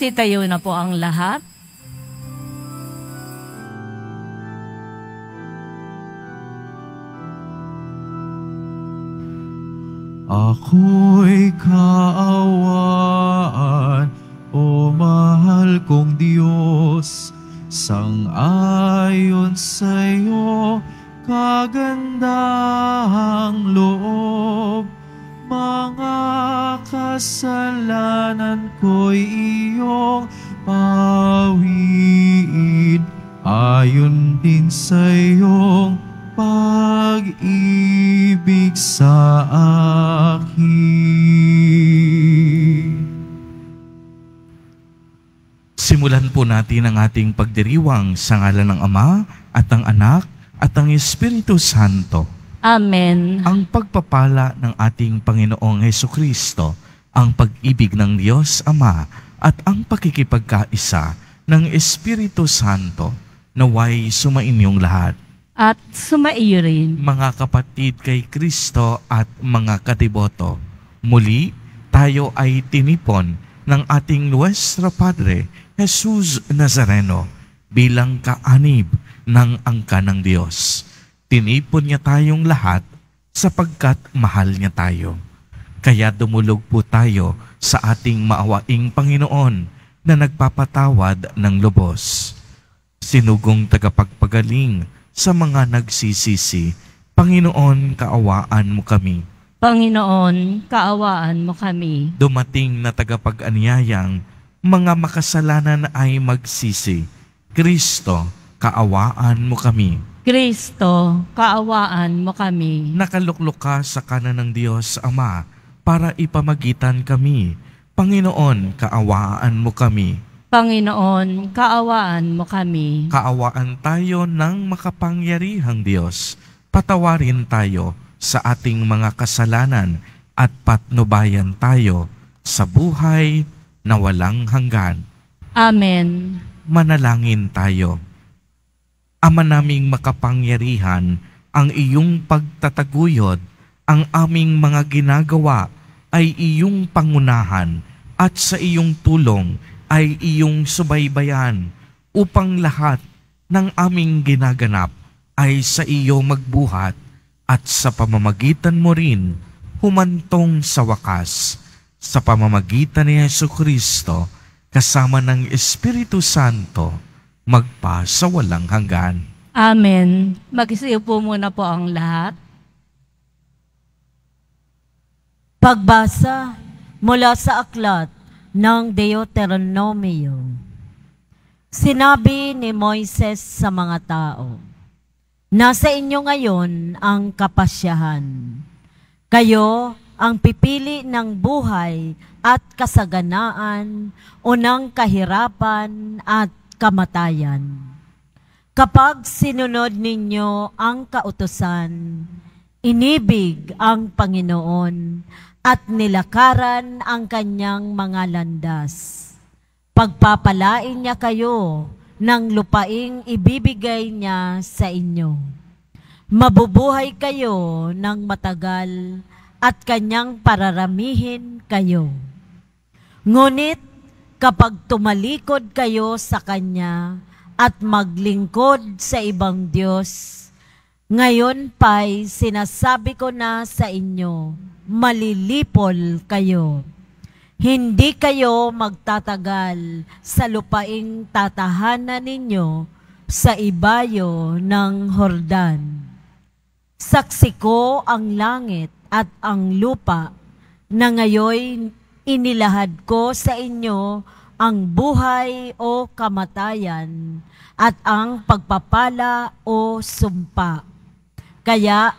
Magsitayo na po ang lahat. Ako'y kaawaan, o mahal kong Diyos, sang-ayon sa'yo, kagandahang loob. Mga kasalanan ko'y iyong pawiin, ayon din sa iyong pag-ibig sa akin. Simulan po natin ang ating pagdiriwang sa ngalan ng Ama at ng Anak at ng Espiritu Santo. Amen. Ang pagpapala ng ating Panginoong Hesukristo, ang pag-ibig ng Diyos Ama at ang pakikipagkaisa ng Espiritu Santo naway sumainyong lahat. At sumaiyo rin. Mga kapatid kay Kristo at mga katiboto, muli tayo ay tinipon ng ating Nuestra Padre Jesus Nazareno bilang kaanib ng angka ng Diyos. Tinipon niya tayong lahat sapagkat mahal niya tayo. Kaya dumulog po tayo sa ating maawaing Panginoon na nagpapatawad ng lubos. Sinugong tagapagpagaling sa mga nagsisisi, Panginoon, kaawaan mo kami. Panginoon, kaawaan mo kami. Dumating na tagapag-anyayang mga makasalanan ay magsisi. Kristo, kaawaan mo kami. Kristo, kaawaan mo kami. Nakaluklok ka sa kanan ng Diyos Ama para ipamagitan kami. Panginoon, kaawaan mo kami. Panginoon, kaawaan mo kami. Kaawaan tayo ng makapangyarihang Diyos. Patawarin tayo sa ating mga kasalanan at patnubayan tayo sa buhay na walang hanggan. Amen. Manalangin tayo. Ama naming makapangyarihan, ang iyong pagtataguyod, ang aming mga ginagawa ay iyong pangunahan at sa iyong tulong ay iyong subaybayan upang lahat ng aming ginaganap ay sa iyo magbuhat at sa pamamagitan mo rin humantong sa wakas sa pamamagitan ni Hesukristo kasama ng Espiritu Santo magpa sa walang hanggan. Amen. Mag-isiyo po muna po ang lahat. Pagbasa mula sa aklat ng Deuteronomio. Sinabi ni Moises sa mga tao, nasa inyo ngayon ang kapasyahan. Kayo ang pipili ng buhay at kasaganaan o ng kahirapan at kamatayan. Kapag sinunod ninyo ang kautusan, inibig ang Panginoon at nilakaran ang kanyang mga landas. Pagpapalain niya kayo ng lupaing ibibigay niya sa inyo. Mabubuhay kayo ng matagal at kanyang pararamihin kayo. Ngunit kapag tumalikod kayo sa Kanya at maglingkod sa ibang Diyos, ngayon pa'y sinasabi ko na sa inyo, malilipol kayo. Hindi kayo magtatagal sa lupaing tatahanan ninyo sa ibayo ng Hordan. Saksi ko ang langit at ang lupa na ngayoy inilahad ko sa inyo ang buhay o kamatayan at ang pagpapala o sumpa. Kaya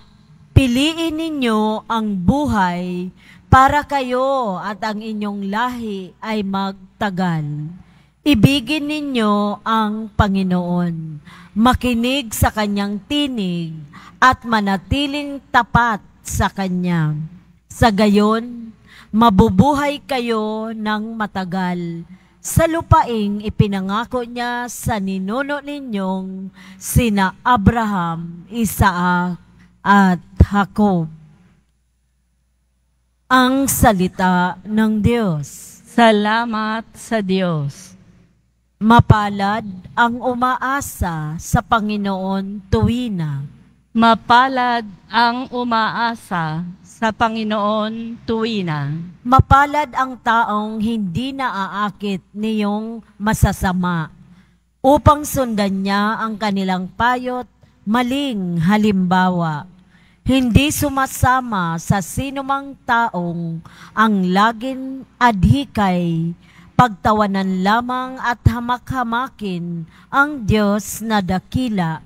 piliin ninyo ang buhay para kayo at ang inyong lahi ay magtagal. Ibigin ninyo ang Panginoon, makinig sa kanyang tinig at manatiling tapat sa kanya. Sa gayon, mabubuhay kayo ng matagal sa lupaing ipinangako niya sa ninuno ninyong sina Abraham, Isaac at Jacob. Ang salita ng Diyos. Salamat sa Diyos. Mapalad ang umaasa sa Panginoon tuwina. Mapalad ang umaasa sa Panginoon tuwina. Mapalad ang taong hindi naaakit niyong masasama upang sundan niya ang kanilang payot, maling halimbawa. Hindi sumasama sa sinumang taong ang laging adhikay, pagtawanan lamang at hamak-hamakin ang Diyos na dakila.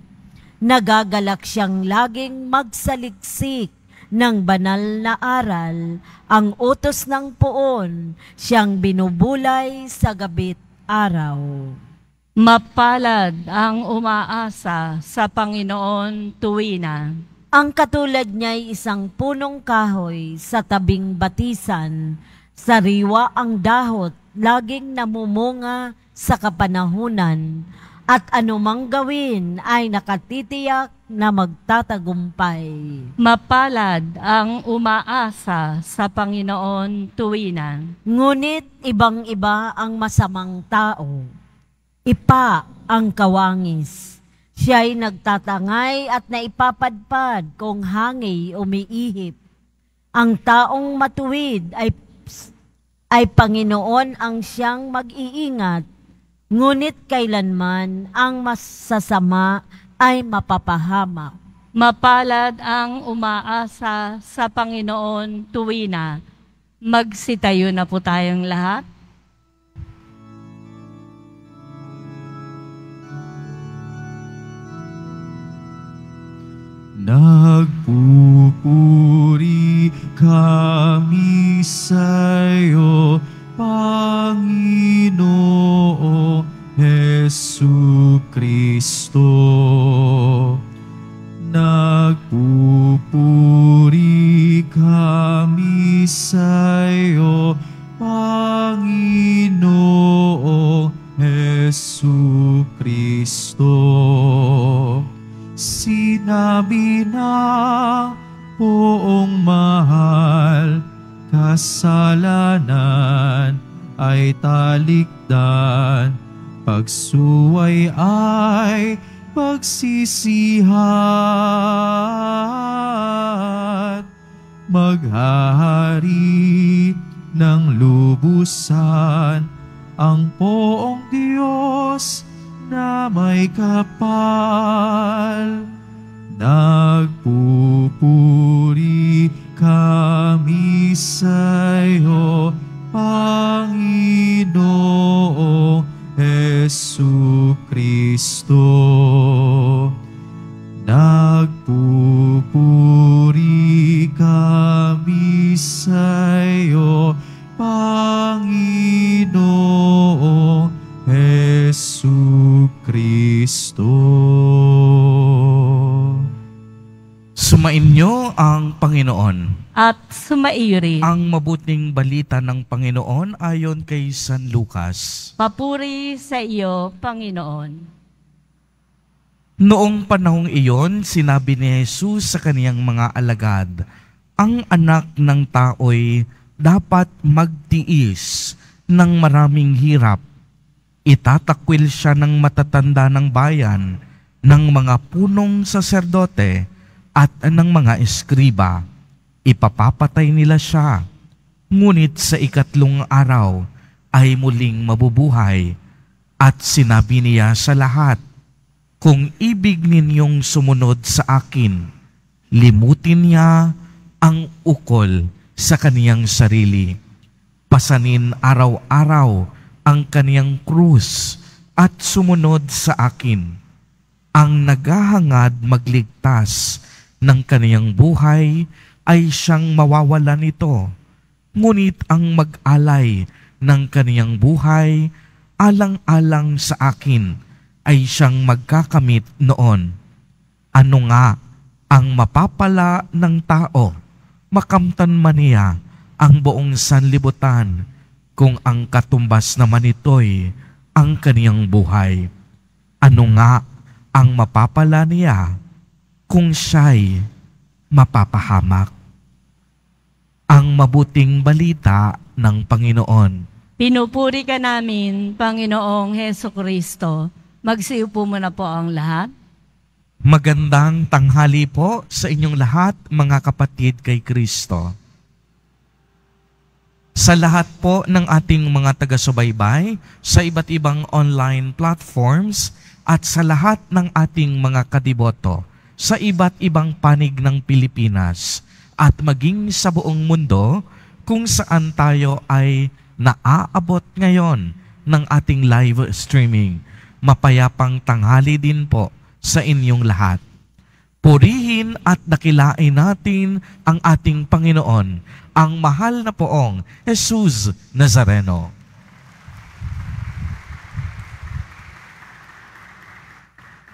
Nagagalak siyang laging magsaliksik ng banal na aral, ang utos ng puon, siyang binubulay sa gabit araw. Mapalad ang umaasa sa Panginoon tuwina. Ang katulad niya'y isang punong kahoy sa tabing batisan, sariwa ang dahot, laging namumunga sa kapanahunan, at anumang gawin ay nakatitiyak na magtatagumpay. Mapalad ang umaasa sa Panginoon tuwina. Ngunit ibang-iba ang masamang tao. Ipa ang kawangis. Siya'y nagtatangay at naipapadpad kung hangin umiihip. Ang taong matuwid ay Panginoon ang siyang mag-iingat, ngunit kailanman ang masasama ay mapapahamak. Mapalad ang umaasa sa Panginoon tuwina. Magsitayo na po tayong lahat. Nagpupuri kami sa'yo, Panginoong Jesucristo. Nagpupuri kami sa'yo, Panginoong Jesucristo. Sinabi na poong mahal, kasalanan ay talikdan, pagsuway ay pagsisihan. Maghahari ng lubusan ang poong Diyos na may kapal. Nagpupuri kami sa'yo, Panginoong Jesucristo. Nagpupuri kami sa'yo, Panginoong Jesucristo. Sumainyo ang Panginoon. At sumaiyo rin. Ang mabuting balita ng Panginoon ayon kay San Lucas. Papuri sa iyo, Panginoon. Noong panahong iyon, sinabi ni Jesus sa kaniyang mga alagad, ang anak ng tao'y dapat magtiis ng maraming hirap. Itatakwil siya ng matatanda ng bayan, ng mga punong saserdote at ng mga eskriba. Ipapapatay nila siya, ngunit sa ikatlong araw ay muling mabubuhay. At sinabi niya sa lahat, kung ibig ninyong sumunod sa akin, limutin niya ang ukol sa kaniyang sarili. Pasanin araw-araw ang kaniyang krus at sumunod sa akin. Ang naghahangad magligtas ng kaniyang buhay ay siyang mawawala nito. Ngunit ang mag-alay ng kaniyang buhay alang-alang sa akin ay siyang magkakamit noon. Ano nga ang mapapala ng tao? Makamtan man niya ang buong sanlibutan kung ang katumbas naman ito'y ang kaniyang buhay. Ano nga ang mapapala niya kung siya'y mapapahamak? Ang mabuting balita ng Panginoon. Pinupuri ka namin, Panginoong Heso Kristo. Magsiupo muna po ang lahat. Magandang tanghali po sa inyong lahat, mga kapatid kay Kristo. Sa lahat po ng ating mga taga-subaybay sa iba't ibang online platforms at sa lahat ng ating mga kadiboto sa iba't ibang panig ng Pilipinas at maging sa buong mundo kung saan tayo ay naaabot ngayon ng ating live streaming. Mapayapang tanghali din po sa inyong lahat. Purihin at dakilain natin ang ating Panginoon, ang mahal na poong Jesus Nazareno.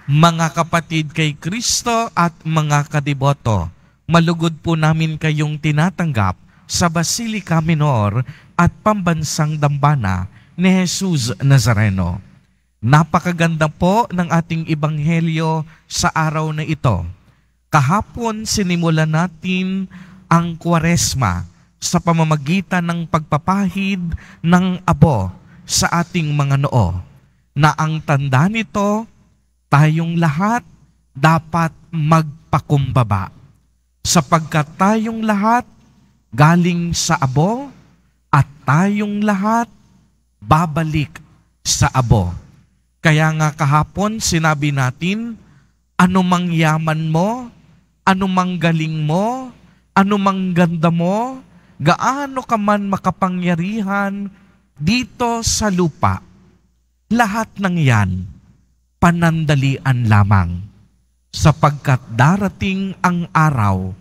Mga kapatid kay Kristo at mga kadiboto, malugod po namin kayong tinatanggap sa Basilica Minor at Pambansang Dambana ni Jesus Nazareno. Napakaganda po ng ating ebanghelyo sa araw na ito. Kahapon sinimulan natin ang Kwaresma sa pamamagitan ng pagpapahid ng abo sa ating mga noo, na ang tanda nito, tayong lahat dapat magpakumbaba, sapagkat tayong lahat galing sa abo at tayong lahat babalik sa abo. Kaya nga kahapon sinabi natin, anumang yaman mo, anumang galing mo, anumang ganda mo, gaano ka man makapangyarihan dito sa lupa, lahat ng yan, panandalian lamang, sapagkat darating ang araw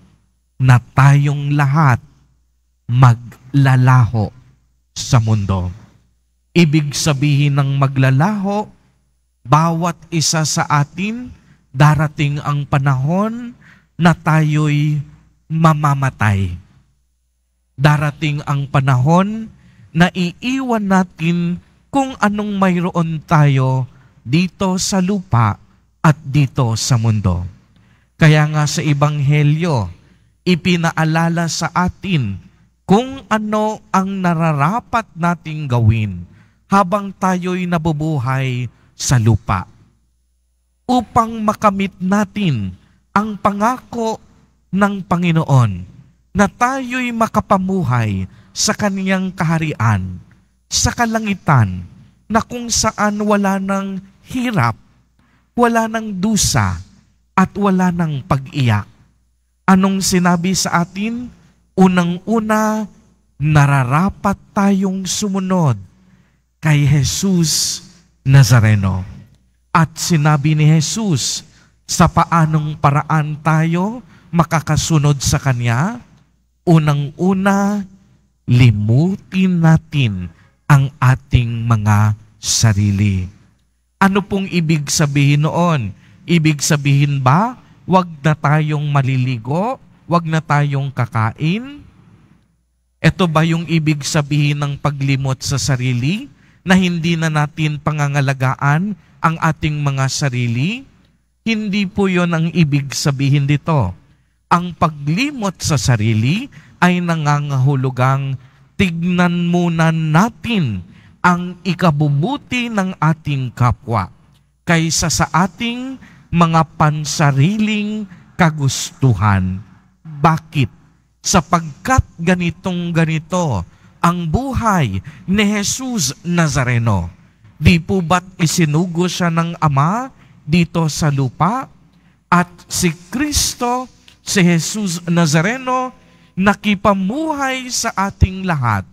na tayong lahat maglalaho sa mundo. Ibig sabihin ng maglalaho, bawat isa sa atin, darating ang panahon na tayo'y mamamatay. Darating ang panahon na iiwan natin kung anong mayroon tayo dito sa lupa at dito sa mundo. Kaya nga sa Ebanghelyo, ipinaalala sa atin kung ano ang nararapat nating gawin habang tayo'y nabubuhay sa lupa, upang makamit natin ang pangako ng Panginoon na tayo'y makapamuhay sa Kaniyang kaharian, sa kalangitan, na kung saan wala ng hirap, wala ng dusa, at wala ng pag-iyak. Anong sinabi sa atin? Unang-una, nararapat tayong sumunod kay Jesus Nazareno. At sinabi ni Jesus, sa paanong paraan tayo makakasunod sa Kanya? Unang-una, limutin natin ang ating mga sarili. Ano pong ibig sabihin noon? Ibig sabihin ba, wag na tayong maliligo, wag na tayong kakain? Ito ba yung ibig sabihin ng paglimot sa sarili, na hindi na natin pangangalagaan ang ating mga sarili? Hindi po yon ang ibig sabihin dito. Ang paglimot sa sarili ay nangangahulugang tignan muna natin ang ikabubuti ng ating kapwa kaysa sa ating mga pansariling kagustuhan. Bakit? Sapagkat ganitong-ganito ang buhay ni Jesus Nazareno. Di po ba't isinugo siya ng Ama dito sa lupa? At si Kristo, si Jesus Nazareno, nakipamuhay sa ating lahat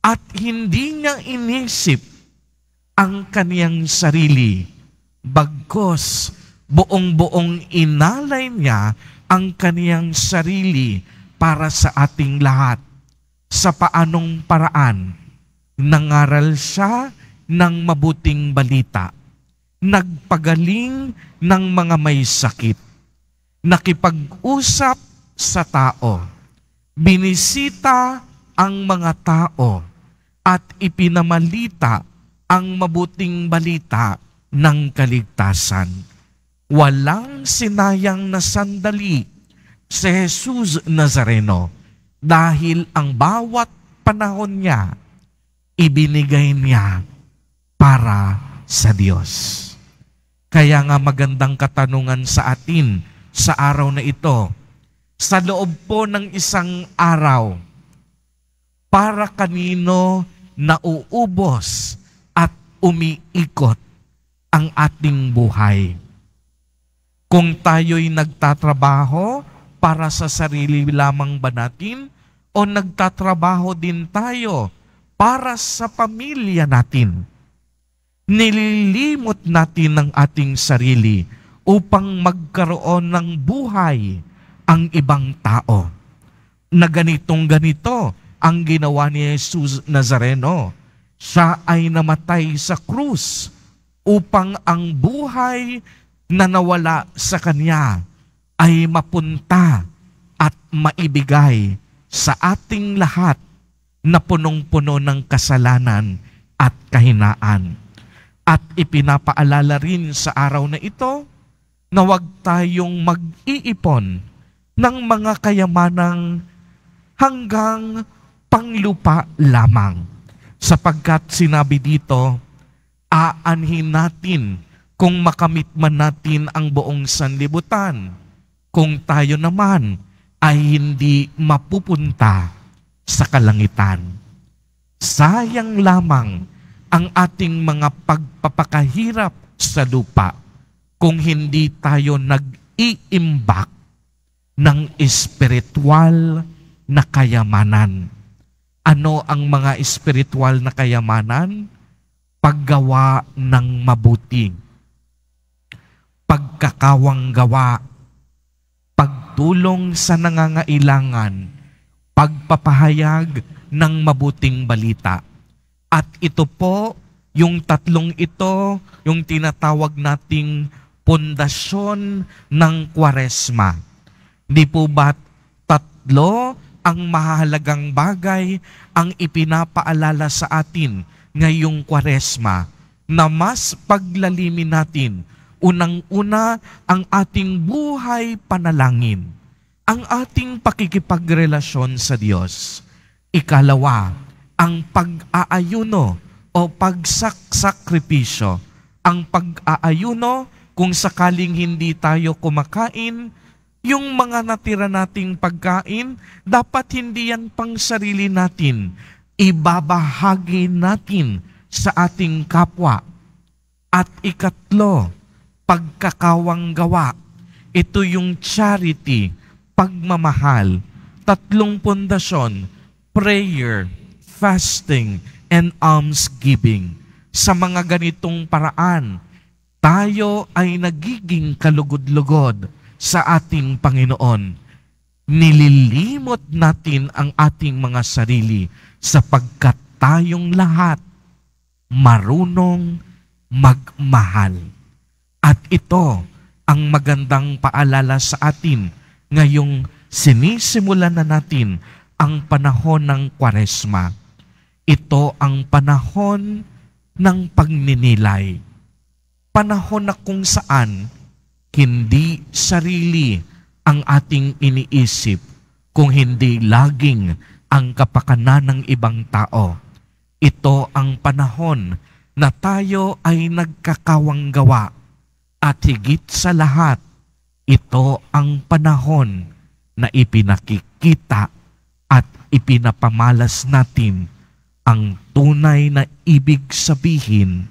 at hindi niya inisip ang kaniyang sarili. Bagkus, buong-buong inalay niya ang kaniyang sarili para sa ating lahat. Sa paanong paraan? Nangaral siya ng mabuting balita. Nagpagaling ng mga may sakit. Nakipag-usap sa tao. Binisita ang mga tao at ipinamalita ang mabuting balita ng kaligtasan. Walang sinayang na sandali si Jesus Nazareno dahil ang bawat panahon niya ibinigay niya para sa Diyos. Kaya nga magandang katanungan sa atin sa araw na ito, sa loob po ng isang araw, para kanino nauubos at umiikot ang ating buhay? Kung tayo'y nagtatrabaho para sa sarili lamang ba natin o nagtatrabaho din tayo para sa pamilya natin? Nililimot natin ang ating sarili upang magkaroon ng buhay ang ibang tao. Na ganitong-ganito ang ginawa ni Jesus Nazareno. Siya ay namatay sa krus upang ang buhay na nawala sa Kanya ay mapunta at maibigay sa ating lahat na punong-puno ng kasalanan at kahinaan. At ipinapaalala rin sa araw na ito na huwag tayong mag-iipon ng mga kayamanang hanggang panglupa lamang. Sapagkat sinabi dito, aanhin natin kung makamit man natin ang buong sanlibutan, kung tayo naman ay hindi mapupunta sa kalangitan. Sayang lamang ang ating mga pagpapakahirap sa lupa kung hindi tayo nag-iimbak ng espiritual na kayamanan. Ano ang mga espiritual na kayamanan? Paggawa ng mabuti, pagkakawang gawa, pagtulong sa nangangailangan, pagpapahayag ng mabuting balita. At ito po, yung tatlong ito, yung tinatawag nating pundasyon ng Kwaresma. Di po ba tatlo ang mahalagang bagay ang ipinapaalala sa atin ngayong Kwaresma na mas paglalimin natin? Unang-una, ang ating buhay panalangin, ang ating pakikipagrelasyon sa Diyos. Ikalawa, ang pag-aayuno o pagsakripisyo. Ang pag-aayuno, kung sakaling hindi tayo kumakain, yung mga natira nating pagkain, dapat hindi yan pang sarili natin. Ibabahagi natin sa ating kapwa. At ikatlo, pagkakawang gawa. Ito yung charity, pagmamahal. Tatlong pundasyon, prayer, fasting, and almsgiving. Sa mga ganitong paraan, tayo ay nagiging kalugod-lugod sa ating Panginoon. Nililimot natin ang ating mga sarili sapagkat tayong lahat marunong magmahal. At ito ang magandang paalala sa atin ngayong sinisimulan na natin ang panahon ng Kwaresma. Ito ang panahon ng pagninilay. Panahon na kung saan hindi sarili ang ating iniisip, kung hindi laging ang kapakanan ng ibang tao. Ito ang panahon na tayo ay nagkakawang gawa. At higit sa lahat, ito ang panahon na ipinakikita at ipinapamalas natin ang tunay na ibig sabihin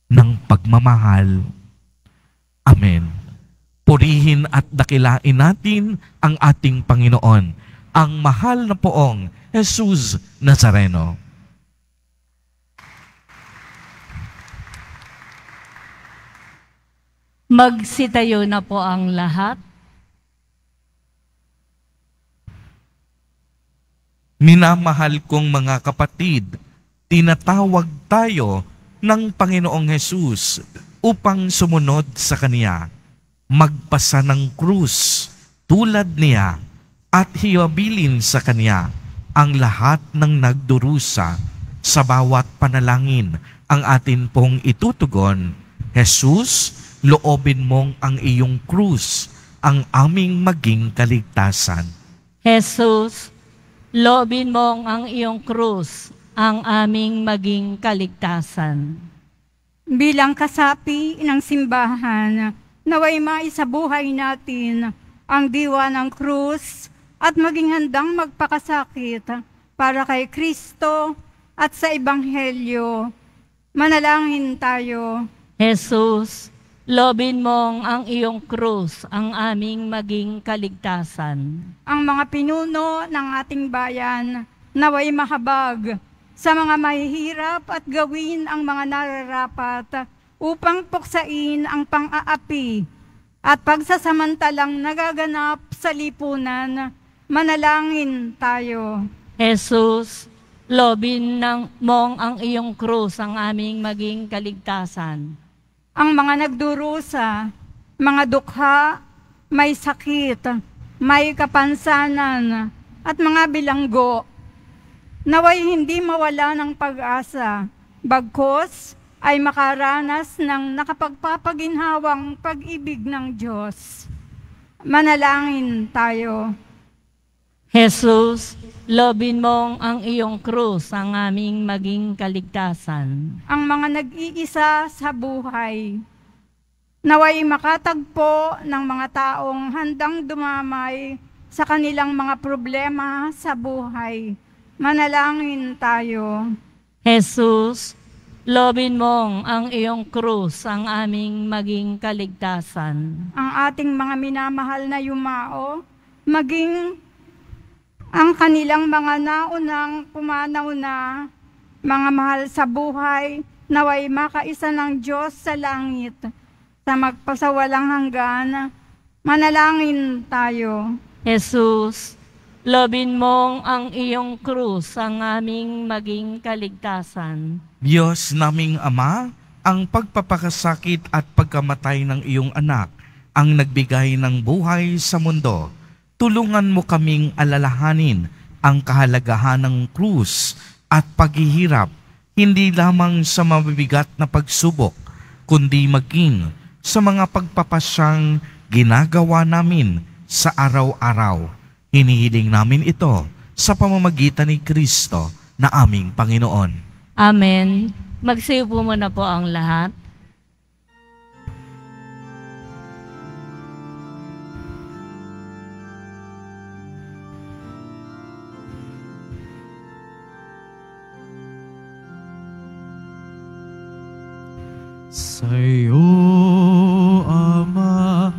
ng pagmamahal. Amen. Purihin at dakilain natin ang ating Panginoon, ang mahal na poong Jesus Nazareno. Magsitayo na po ang lahat. Minamahal kong mga kapatid, tinatawag tayo ng Panginoong Hesus upang sumunod sa Kanya, magpasa ng krus tulad niya at hiwabilin sa Kanya ang lahat ng nagdurusa. Sa bawat panalangin ang atin pong itutugon, Jesus, loobin mong ang iyong krus ang aming maging kaligtasan. Jesus, loobin mong ang iyong krus, ang aming maging kaligtasan. Bilang kasapi ng simbahan, naway maisabuhay natin ang diwa ng krus at maging handang magpakasakit para kay Kristo at sa Ebanghelyo. Manalangin tayo. Jesus, lobin mong ang iyong krus ang aming maging kaligtasan. Ang mga pinuno ng ating bayan, naway mahabag sa mga mahihirap at gawin ang mga nararapat upang puksain ang pang-aapi at pagsasamantalang nagaganap sa lipunan. Manalangin tayo. Jesus, lobin mong ang iyong krus ang aming maging kaligtasan. Ang mga nagdurusa, mga dukha, may sakit, may kapansanan, at mga bilanggo, naway hindi mawala ng pag-asa, bagkus ay makaranas ng nakapagpapaginhawang pag-ibig ng Diyos. Manalangin tayo. Jesus, lobin mong ang iyong krus ang aming maging kaligtasan. Ang mga nag-iisa sa buhay, naway makatagpo ng mga taong handang dumamay sa kanilang mga problema sa buhay. Manalangin tayo. Jesus, lobin mong ang iyong krus ang aming maging kaligtasan. Ang ating mga minamahal na yumao, maging ang kanilang mga naunang pumanaw na mga mahal sa buhay, naway makaisa ng Diyos sa langit sa magpasawalang hanggan. Manalangin tayo. Jesus, lobin mong ang iyong krus ang aming maging kaligtasan. Diyos naming Ama, ang pagpapakasakit at pagkamatay ng iyong anak ang nagbigay ng buhay sa mundo. Tulungan mo kaming alalahanin ang kahalagahan ng krus at paghihirap, hindi lamang sa mabibigat na pagsubok, kundi maging sa mga pagpapasyang ginagawa namin sa araw-araw. Hinihiling namin ito sa pamamagitan ni Kristo na aming Panginoon. Amen. Magsiupo muna po ang lahat. Sa'yo, Ama,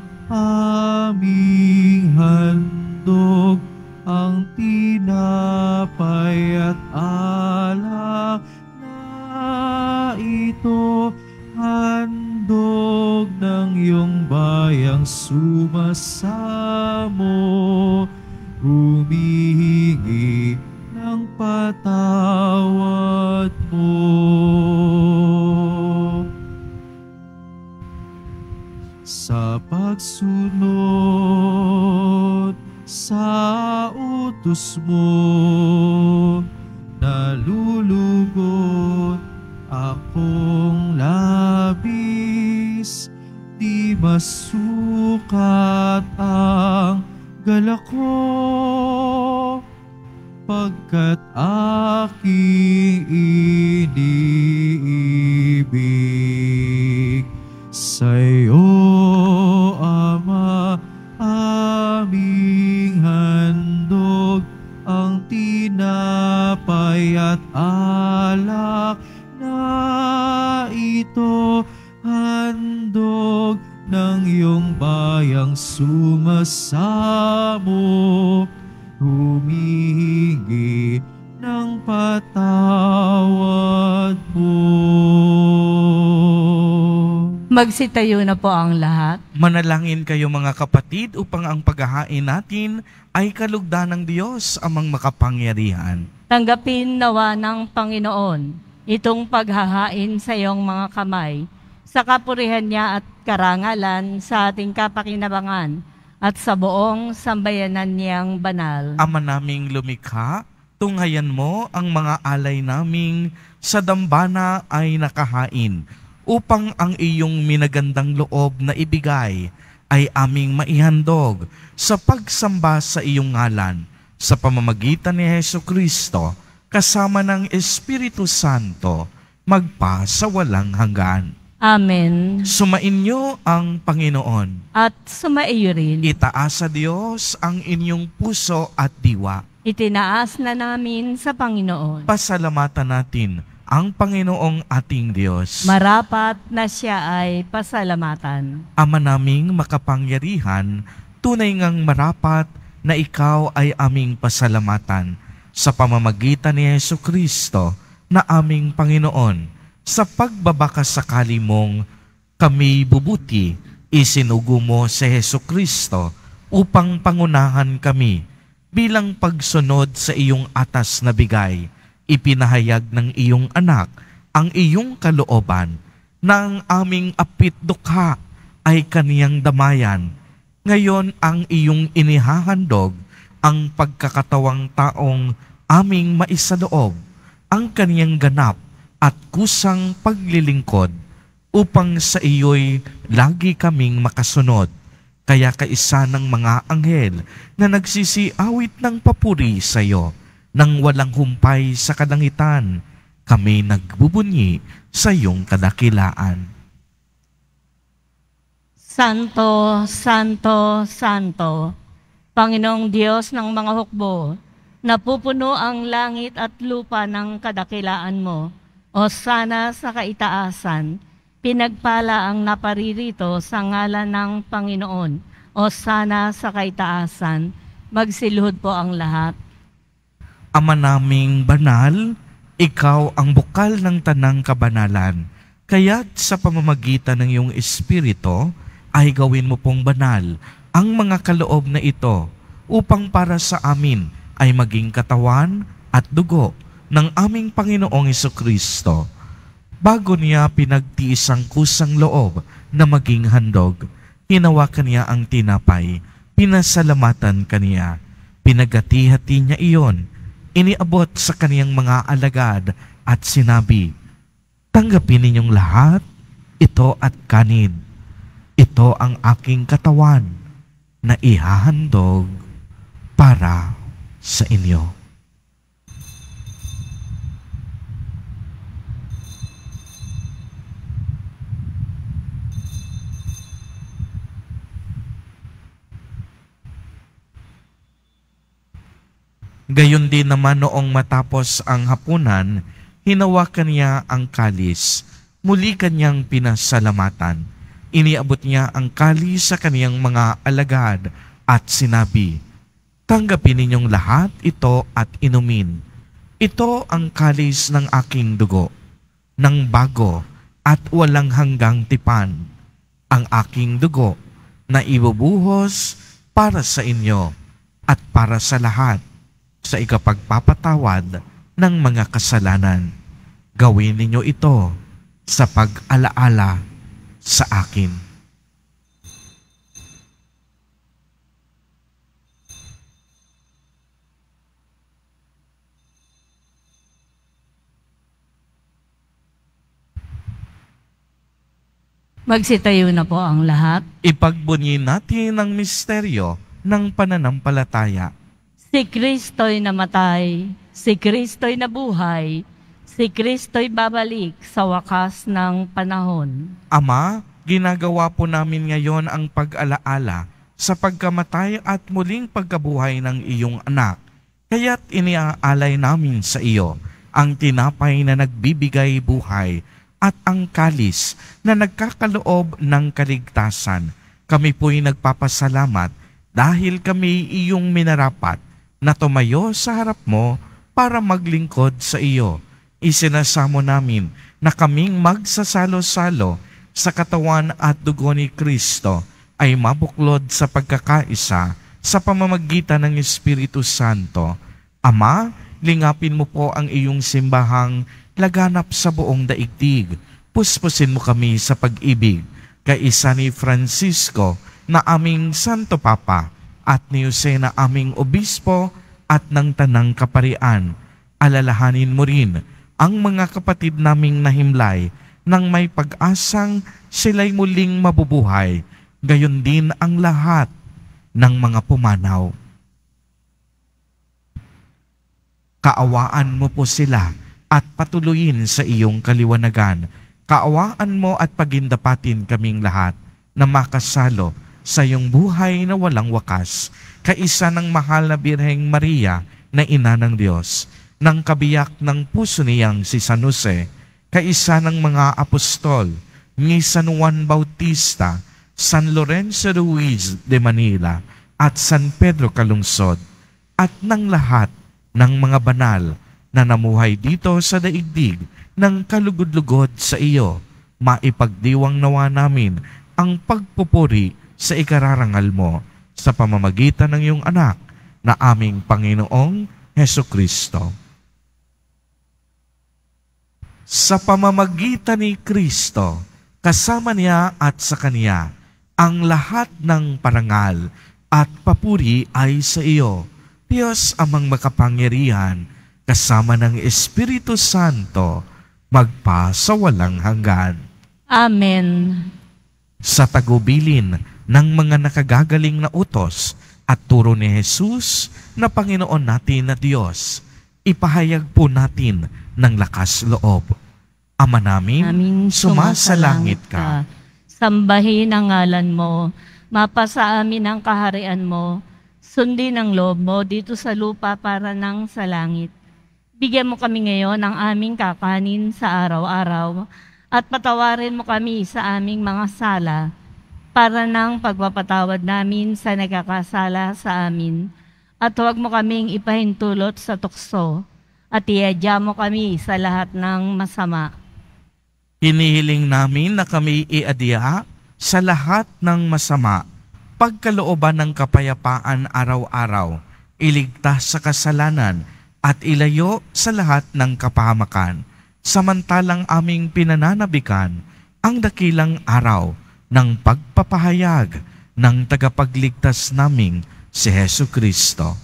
aming handog ang tinapay at alak na ito, handog ng iyong bayang sumasamo, humihingi ng patawad mo. Sa pagsunod sa utos mo, nalulugod akong labis, di masukat ang galak ko, pagkat aking iniibig. Sa'yo, Ama, aming handog ang tinapay at alak na ito, handog ng iyong bayang sumasamo, humihingi ng patawad mo. Magsitayo na po ang lahat. Manalangin kayo mga kapatid upang ang paghahain natin ay kalugdan ng Diyos amang makapangyarihan. Tanggapin nawa ng Panginoon itong paghahain sa iyong mga kamay, sa kapurihan niya at karangalan sa ating kapakinabangan at sa buong sambayanan niyang banal. Ama naming lumikha, tunghayan mo ang mga alay naming sa dambana ay nakahain, upang ang iyong minagandang loob na ibigay ay aming maihandog sa pagsamba sa iyong ngalan, sa pamamagitan ni Jesucristo kasama ng Espiritu Santo, magpa sa walang hanggan. Amen. Sumainyo ang Panginoon. At sumaiyo rin. Itaas sa Diyos ang inyong puso at diwa. Itinaas na namin sa Panginoon. Pasalamatan natin ang Panginoong ating Diyos. Marapat na siya ay pasalamatan. Ama naming makapangyarihan, tunay ngang marapat na ikaw ay aming pasalamatan sa pamamagitan ni Jesucristo na aming Panginoon. Sa pagbabakasakali mong kami bubuti, isinugo mo si Jesucristo upang pangunahan kami bilang pagsunod sa iyong atas na bigay. Ipinahayag ng iyong anak ang iyong kalooban na ang aming apit dukha ay kaniyang damayan. Ngayon ang iyong inihahandog ang pagkakatawang taong aming maisaloob, ang kaniyang ganap at kusang paglilingkod upang sa iyo'y lagi kaming makasunod. Kaya kaisa ng mga anghel na nagsisiawit ng papuri sa iyo nang walang humpay sa kalangitan, kami nagbubunyi sa iyong kadakilaan. Santo, Santo, Santo, Panginoong Diyos ng mga hukbo, napupuno ang langit at lupa ng kadakilaan mo. O sana sa kaitaasan, pinagpala ang naparirito sa ngalan ng Panginoon. O sana sa kaitaasan, magsilhod po ang lahat. Ama naming banal, ikaw ang bukal ng tanang kabanalan. Kaya't sa pamamagitan ng iyong Espiritu, ay gawin mo pong banal ang mga kaloob na ito upang para sa amin ay maging katawan at dugo ng aming Panginoong Jesucristo. Bago niya pinagtiis ang kusang loob na maging handog, hinawakan niya ang tinapay, pinasalamatan kaniya, pinagati-hati niya iyon, iniabot sa kaniyang mga alagad at sinabi, "Tanggapin ninyong lahat, ito at kanin. Ito ang aking katawan na ihahandog para sa inyo." Gayon din naman noong matapos ang hapunan, hinawakan niya ang kalis, muli kanyang pinasalamatan. Iniabot niya ang kalis sa kaniyang mga alagad at sinabi, "Tanggapin ninyong lahat ito at inumin. Ito ang kalis ng aking dugo, ng bago at walang hanggang tipan, ang aking dugo na ibubuhos para sa inyo at para sa lahat sa ikapagpapatawad ng mga kasalanan. Gawin ninyo ito sa pag-alaala sa akin." Magsitayo na po ang lahat. Ipagbunyi natin ang misteryo ng pananampalataya. Si Kristo'y namatay, si Kristo'y nabuhay, si Kristo'y babalik sa wakas ng panahon. Ama, ginagawa po namin ngayon ang pag-alaala sa pagkamatay at muling pagkabuhay ng iyong anak. Kaya't iniaalay namin sa iyo ang tinapay na nagbibigay buhay at ang kalis na nagkakaloob ng kaligtasan. Kami po'y nagpapasalamat dahil kami iyong minarapat na tumayo sa harap mo para maglingkod sa iyo. Isinasamo namin na kaming magsasalo-salo sa katawan at dugo ni Kristo ay mabuklod sa pagkakaisa sa pamamagitan ng Espiritu Santo. Ama, lingapin mo po ang iyong simbahang laganap sa buong daigdig. Puspusin mo kami sa pag-ibig, kaisa ni Francisco na aming Santo Papa, at ni Jose na aming obispo at ng tanang kaparian. Alalahanin mo rin ang mga kapatid naming nahimlay nang may pag-asang sila'y muling mabubuhay, gayon din ang lahat ng mga pumanaw. Kaawaan mo po sila at patuloyin sa iyong kaliwanagan. Kaawaan mo at pagindapatin kaming lahat na makasalo sa iyong buhay na walang wakas, kaisa ng mahal na Birheng Maria na Ina ng Diyos, ng kabiyak ng puso niyang si San Jose, kaisa ng mga apostol, ni San Juan Bautista, San Lorenzo Ruiz de Manila, at San Pedro Calungsod, at ng lahat ng mga banal na namuhay dito sa daigdig ng kalugod-lugod sa iyo, maipagdiwang nawa namin ang pagpupuri sa ikararangal mo sa pamamagitan ng iyong anak na aming Panginoong Hesukristo. Sa pamamagitan ni Kristo, kasama niya at sa Kanya, ang lahat ng parangal at papuri ay sa iyo, Diyos amang makapangyarihan, kasama ng Espiritu Santo, magpa sa walang hanggan. Amen. Sa tagubilin ng mga nakagagaling na utos at turo ni Jesus na Panginoon natin na Diyos, ipahayag po natin ng lakas loob. Ama namin, sumasalangit ka. Sambahin ang ngalan mo, mapasa amin ang kaharian mo, sundin ang loob mo dito sa lupa para nang sa langit. Bigyan mo kami ngayon ng aming kakanin sa araw-araw at patawarin mo kami sa aming mga sala para nang pagpapatawad namin sa nagkakasala sa amin. At huwag mo kaming ipahintulot sa tukso at iadya mo kami sa lahat ng masama. Hinihiling namin na kami iadya sa lahat ng masama, pagkalooban ng kapayapaan araw-araw, iligtas sa kasalanan at ilayo sa lahat ng kapahamakan, samantalang aming pinananabikan ang dakilang araw ng pagpapahayag ng tagapagligtas naming si Hesukristo.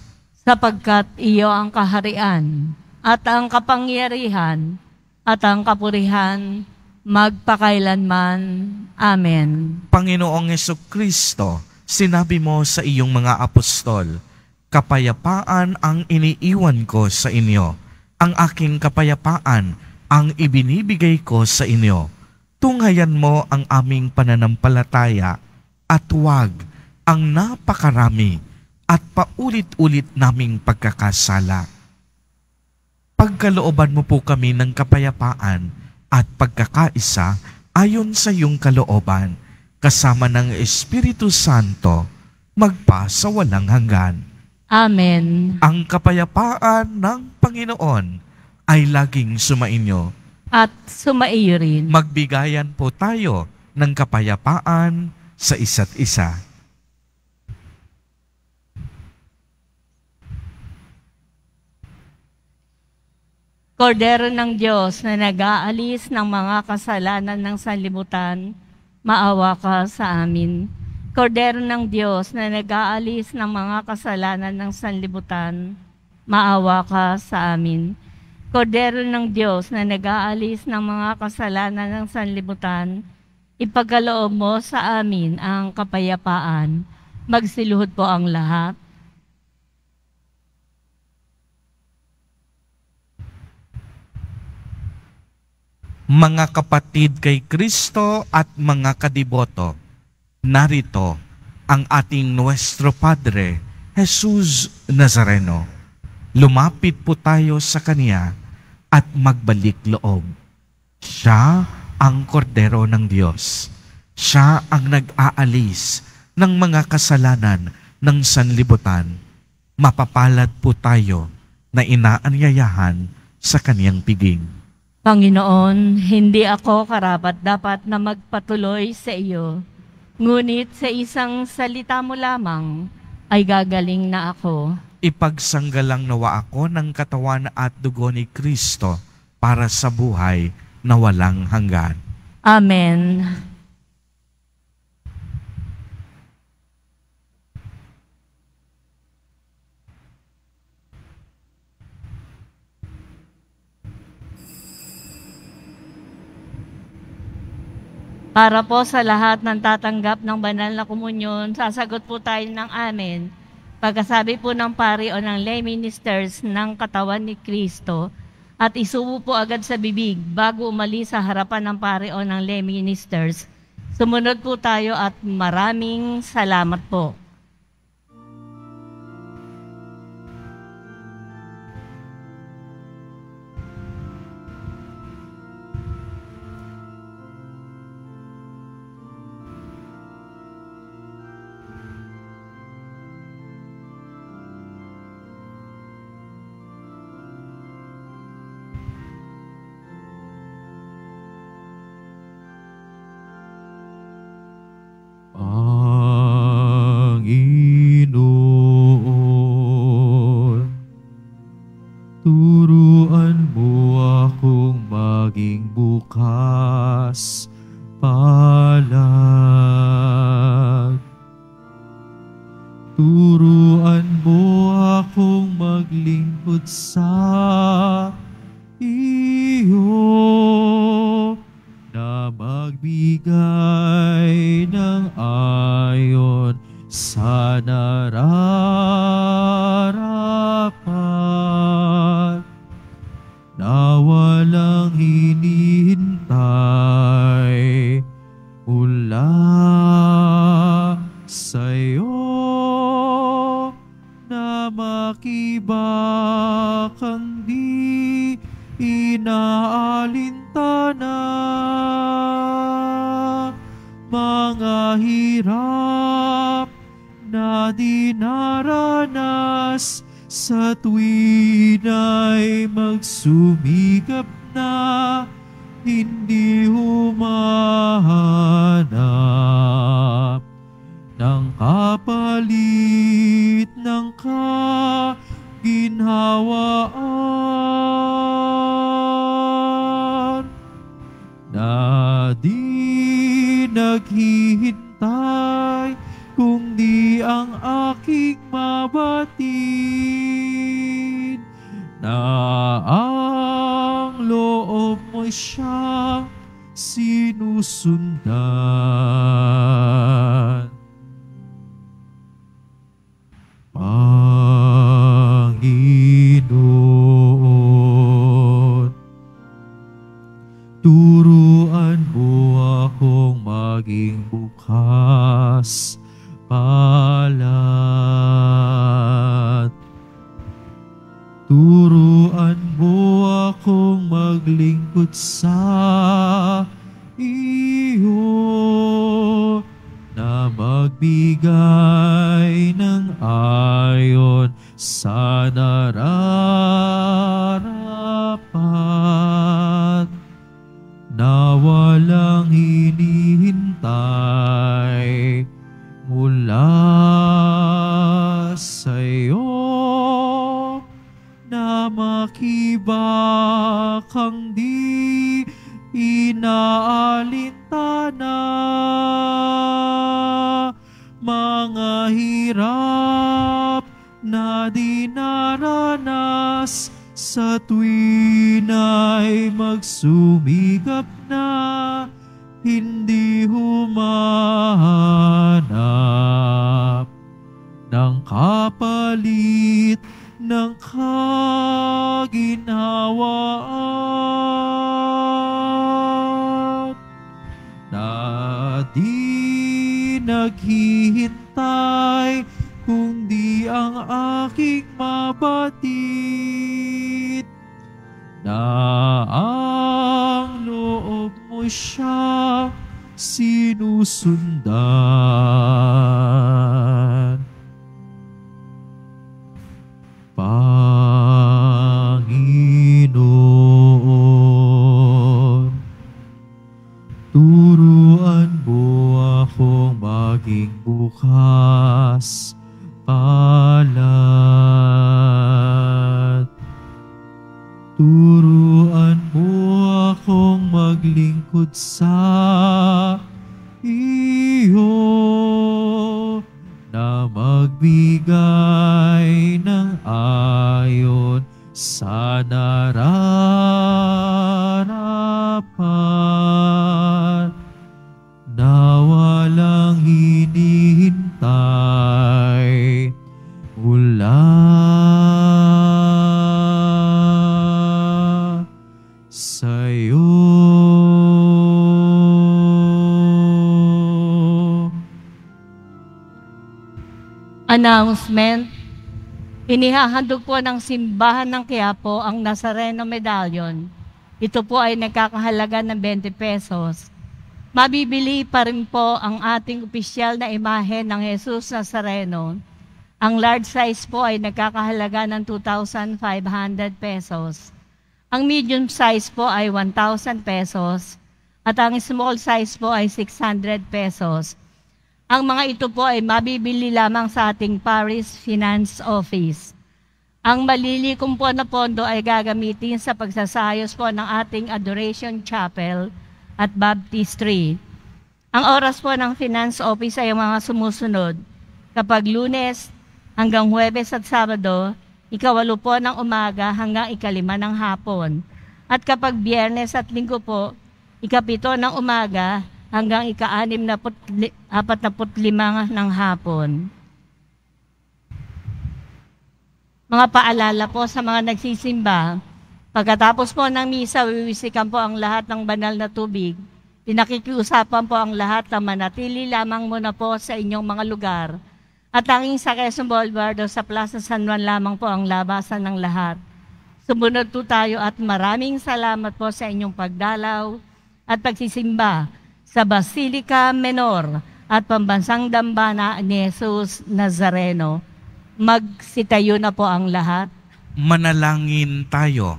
Sapagkat iyo ang kaharian at ang kapangyarihan at ang kapurihan magpakailanman. Amen. Panginoong Hesukristo, sinabi mo sa iyong mga apostol, kapayapaan ang iniiwan ko sa inyo. Ang aking kapayapaan ang ibinibigay ko sa inyo. Tunghayan mo ang aming pananampalataya at huwag ang napakarami at paulit-ulit naming pagkakasala. Pagkalooban mo po kami ng kapayapaan at pagkakaisa ayon sa iyong kalooban, kasama ng Espiritu Santo, magpa sa walang hanggan. Amen. Ang kapayapaan ng Panginoon ay laging sumainyo. At sumaiyo rin. Magbigayan po tayo ng kapayapaan sa isa't isa. Kordero ng Diyos na nag-aalis ng mga kasalanan ng sanlibutan, maawa ka sa amin. Kordero ng Diyos na nag-aalis ng mga kasalanan ng sanlibutan, maawa ka sa amin. Kordero ng Diyos na nag-aalis ng mga kasalanan ng sanlibutan, ipagkaloob mo sa amin ang kapayapaan. Magsiluhod po ang lahat. Mga kapatid kay Kristo at mga kadiboto, narito ang ating Nuestro Padre, Jesus Nazareno. Lumapit po tayo sa Kanya at magbalik loob. Siya ang kordero ng Diyos. Siya ang nag-aalis ng mga kasalanan ng sanlibutan. Mapapalad po tayo na inaanyayahan sa Kaniyang piging. Panginoon, hindi ako karapat-dapat na magpatuloy sa iyo. Ngunit sa isang salita mo lamang ay gagaling na ako. Ipagsanggalang nawa ako ng katawan at dugo ni Kristo para sa buhay na walang hanggan. Amen. Para po sa lahat ng tatanggap ng banal na komunyon, sasagot po tayo ng amen Pagkasabi po ng pari o ng lay ministers ng katawan ni Kristo at isubo po agad sa bibig bago umalis sa harapan ng pari o ng lay ministers. Sumunod po tayo at maraming salamat po. Panginoon, turuan mo akong maging bukas palad. Turuan mo akong maglingkod sa iyo, na magbigay ng ayon sa nararapat, na walang hinihintay mula sa'yo, na makibakang di inaalintana, mga hirap na dinaranas sa tuwin ay magsumikap na hindi humahanap ng kapalit ng kaginhawaan, na di naghihintay kung di ang aking mabatid, na ang loob mo siyang sinusundan. Panginoon, turuan mo akong maging bukas palad. Turuan mo akong maglingkod sa iyo, na magbigay ng ayon sa nararapat, na walang hinihintay mula sa'yo, na makibakang di inaalintana, mga hirap na dinaranas sa tuwin ay magsumikap na hindi humahanap ng kapalit ng kaginhawaan, na di naghihintay kundi ang aking mabatid, na ang loob mo siya sinusundan. Panginoon, turuan mo akong maging bukas palad. Turuan mo akong maglingkod sa iyo, na magbigay ng ayon sa nararapat, na walang hinihintay Announcement. Inihahandog po ng simbahan ng Quiapo ang Nazareno Medallion. Ito po ay nagkakahalaga ng 20 pesos. Mabibili pa rin po ang ating opisyal na imahe ng Jesus Nazareno. Ang large size po ay nagkakahalaga ng 2,500 pesos. Ang medium size po ay 1,000 pesos. At ang small size po ay 600 pesos. Ang mga ito po ay mabibili lamang sa ating Parish Finance Office. Ang malilikom po na pondo ay gagamitin sa pagsasayos po ng ating Adoration Chapel at Baptistry. Ang oras po ng Finance Office ay ang mga sumusunod. Kapag Lunes hanggang Huwebes at Sabado, 8 po ng umaga hanggang 5 ng hapon. At kapag Biyernes at Linggo po, 7 ng umaga hanggang 6:45 ng hapon. Mga paalala po sa mga nagsisimba, pagkatapos po ng misa, wiwisikan po ang lahat ng banal na tubig. Pinakikiusapan po ang lahat na manatili lamang muna po sa inyong mga lugar. At tanging sa Quezon Boulevard o sa Plaza San Juan lamang po ang labasan ng lahat. Sumunod po tayo at maraming salamat po sa inyong pagdalaw at pagsisimba sa Basilica Menor at Pambansang Dambana ni Jesus Nazareno. Magsitayo na po ang lahat. Manalangin tayo.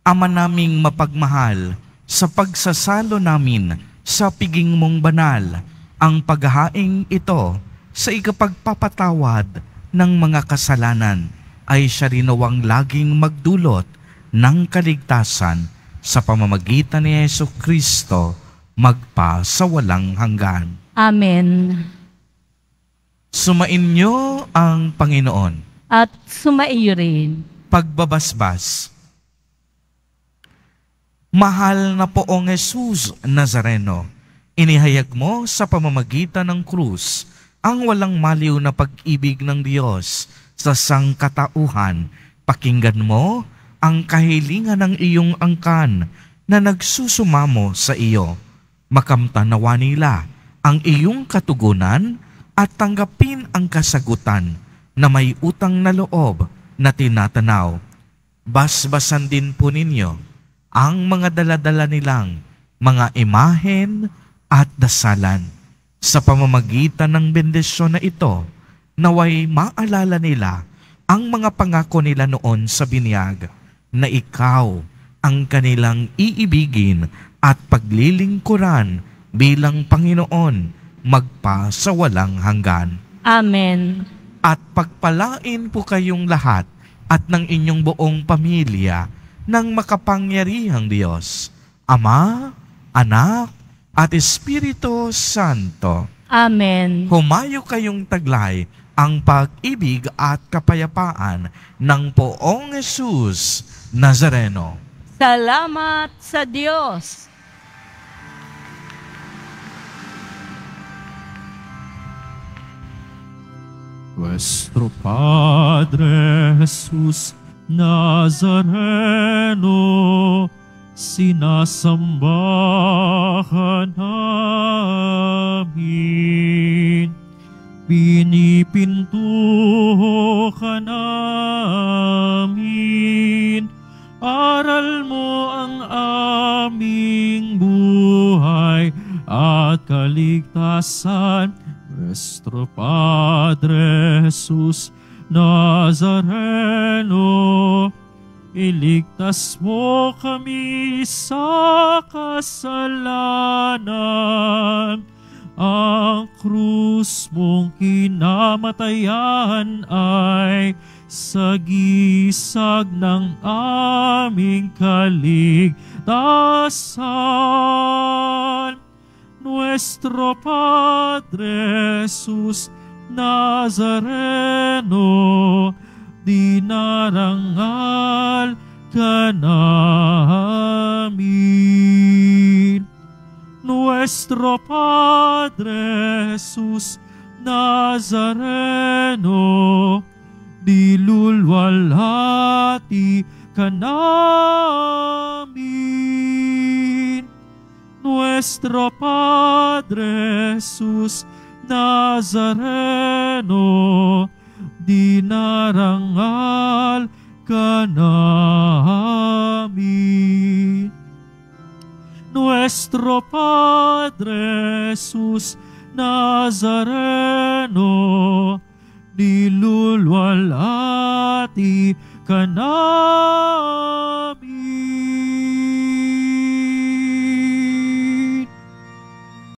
Ama naming mapagmahal, sa pagsasalo namin sa piging mong banal, ang paghahaing ito sa ikapagpapatawad ng mga kasalanan ay siya rin nawang laging magdulot ng kaligtasan sa pamamagitan ni Jesucristo magpa sa walang hanggan. Amen. Sumainyo ang Panginoon. At sumaiyo rin. Pagbabasbas. Mahal na poong Jesus Nazareno, inihayag mo sa pamamagitan ng krus ang walang maliw na pag-ibig ng Diyos sa sangkatauhan. Pakinggan mo ang kahilingan ng iyong angkan na nagsusumamo sa iyo. Makamtanawa nila ang iyong katugunan at tanggapin ang kasagutan na may utang na loob na tinatanaw. Basbasan din po ninyo ang mga daladala nilang mga imahen at dasalan. Sa pamamagitan ng bendisyon na ito, naway maalala nila ang mga pangako nila noon sa binyag na ikaw ang kanilang iibigin at paglilingkuran bilang Panginoon magpa sa walang hanggan. Amen. At pagpalain po kayong lahat at ng inyong buong pamilya ng makapangyarihang Diyos, Ama, Anak, at Espiritu Santo. Amen. Humayo kayong taglay ang pag-ibig at kapayapaan ng poong Jesus Nazareno. Salamat sa Diyos. Nuestro Padre Jesus Nazareno, sinasamba ka namin, pinipinto ka namin, aral mo ang aming buhay at kaligtasan. Nuestro Padre Jesus Nazareno, iligtas mo kami sa kasalanan. Ang krus mong kinamatayan ay sagisag ng aming kaligtasan. Nuestro Padre Jesus Nazareno, dinarangal ka namin. Nuestro Padre Jesus Nazareno, dilulwalhati ka namin. Nuestro Padre Jesus Nazareno, dinarangal ka namin. Nuestro Padre Jesus Nazareno, nilulwalhati ka namin.